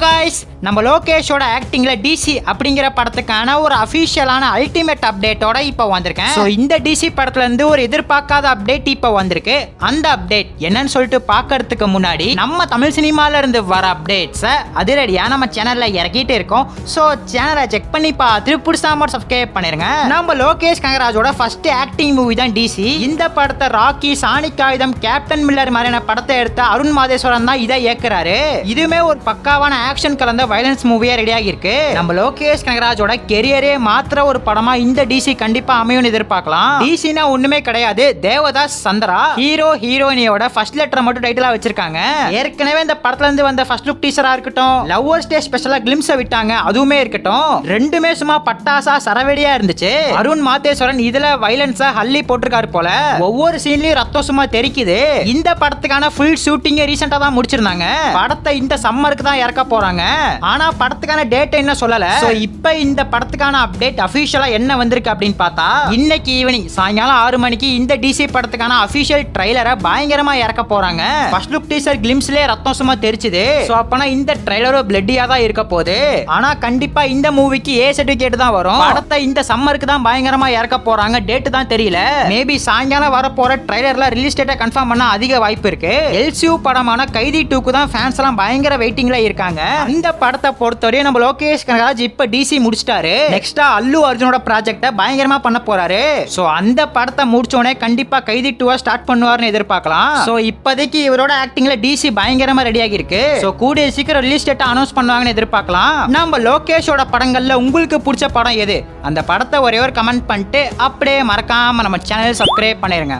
Guys நம்ம லோகேஷோட ஆக்டிங்ல DC அப்படிங்கிற படத்துக்கான ஒரு அபிஷியலான அல்டிமேட் அப்டேட்டோட இப்போ வந்திருக்கேன். சோ இந்த டிசி படத்துல இருந்து ஒரு எதிர்பார்க்காத அப்டேட் இப்போ வந்திருக்கு. அந்த அப்டேட் என்னன்னு சொல்லிட்டு பார்க்கிறதுக்கு முன்னாடி நம்ம தமிழ் சினிமால இருந்து வர அப்டேட்ஸை அதிரடியா நம்ம சேனல்ல இறக்கிட்டு இருக்கோம். சோ சேனலை செக் பண்ணி பார்த்துட்டு புதுசாக சப்ஸ்கிரைப் பண்ணிருங்க. நம்ம லோகேஷ் கனகராஜோட ஃபர்ஸ்ட் ஆக்டிங் மூவி தான் டிசி. இந்த படத்தை ராக்கி, சானிக் ஆயுதம், கேப்டன் மில்லர் மாதிரியான படத்தை எடுத்த அருண் மாதேஸ்வரன் தான் இதை இயக்குறாரு. இதுமே ஒரு பக்காவான ஆக்ஷன் கலந்த வைலன்ஸ் மூவியா ரெடி ஆகிருக்கு. நம்ம லோகேஷ் கனகராஜோட கெரியரே மாத்திர ஒரு படமா இந்த டிசி கண்டிப்பா அமையும் எதிர்பார்க்கலாம். டிசினா ஒண்ணுமே கிடையாது, தேவதாஸ் சந்திரா ஹீரோ ஹீரோயினியோட ஃபர்ஸ்ட் லெட்டர் மட்டும் டைட்டிலா வச்சிருக்காங்க. ஏற்கனவே இந்த படத்துல இருந்து வந்த ஃபர்ஸ்ட் லுக் டீசரா இருக்கட்டும், லவ்வர்ஸ் டே ஸ்பெஷலா கிளிம்ஸை விட்டாங்க, அதுவுமே இருக்கட்டும், ரெண்டுமே சும்மா பட்டாசா சரவெடியா இருந்துச்சு. அருண் மாதேஸ்வரன் இதுல வைலன்ஸா ஹல்லி போட்டிருக்காரு போல. ஒவ்வொரு சீன்லயும் ரத்தம் சும்மா தெரிக்குது. இந்த படத்துக்கான ஃபுல் ஷூட்டிங் ரீசெண்டா தான் முடிச்சிருந்தாங்க. படத்தை இந்த சம்மருக்கு தான் இறக்க போறாங்க. ஆனா படத்துக்கான டேட் என்ன சொல்லல. சோ இப்போ இந்த படத்துக்கான அப்டேட் அபிஷியலா என்ன வந்திருக்கு அப்படின்னு பார்த்தா, இன்னைக்கு ஈவினிங் சாயங்காலம் 6 மணிக்கு இந்த டிசி படத்துக்கான அபிஷியல் ட்ரைலரை பயங்கரமா இறக்க போறாங்க. ஃபர்ஸ்ட் லுக் டீசர் கிளிம்ஸ்லயே ரத்தம் சும்மா தெரிச்சுது. சோ அப்பனா இந்த ட்ரைலரும் பிளட்டியா தான் இருக்க போகுது. ஆனா கண்டிப்பா இந்த மூவிக்கு ஏ சர்டிபிகேட் தான் வரும். படத்தை இந்த சம்மருக்கு தான் பயங்கரமா இறக்க போறாங்க. டேட் தான் தெரியல. மேபி சாயங்காலம் வர போற ட்ரைலர்ல ரிலீஸ் டேட்டை கன்ஃபார்ம் பண்ண அதிக வாய்ப்பு இருக்கு. எல்சியூ படமான கைதி 2க்கு தான் ஃபேன்ஸ் எல்லாம் பயங்கர வெயிட்டிங்ல இருக்காங்க. இந்த படத்தை பொறுத்தவரை நம்ம லோகேஷ் கனகராஜ் இப்ப டிசி முடிச்சிட்டாரு. நெக்ஸ்டா அல்லு அர்ஜுனோட ப்ராஜெக்ட பயங்கரமா பண்ண போறாரு. சோ அந்த படத்தை முடிச்சோனே கண்டிப்பா கைதி 2 ஸ்டார்ட் பண்ணுவார்னு எதிர்பார்க்கலாம். சோ இப்போதைக்கு இவரோட ஆக்டிங்ல டிசி பயங்கரமா ரெடி ஆகி இருக்கு. சோ கூடிய சீக்கிரம் ரிலீஸ் டேட் அனௌன்ஸ் பண்ணுவாங்கன்னு எதிர்பார்க்கலாம். நம்ம லோகேஷோட படங்கள்ல உங்களுக்கு பிடிச்ச படம் எது? அந்த படத்தை ஒரே ஒரு கமெண்ட் பண்ணிட்டு அப்படியே மறக்காம நம்ம சேனல் சப்ஸ்கிரைப் பண்ணிருங்க.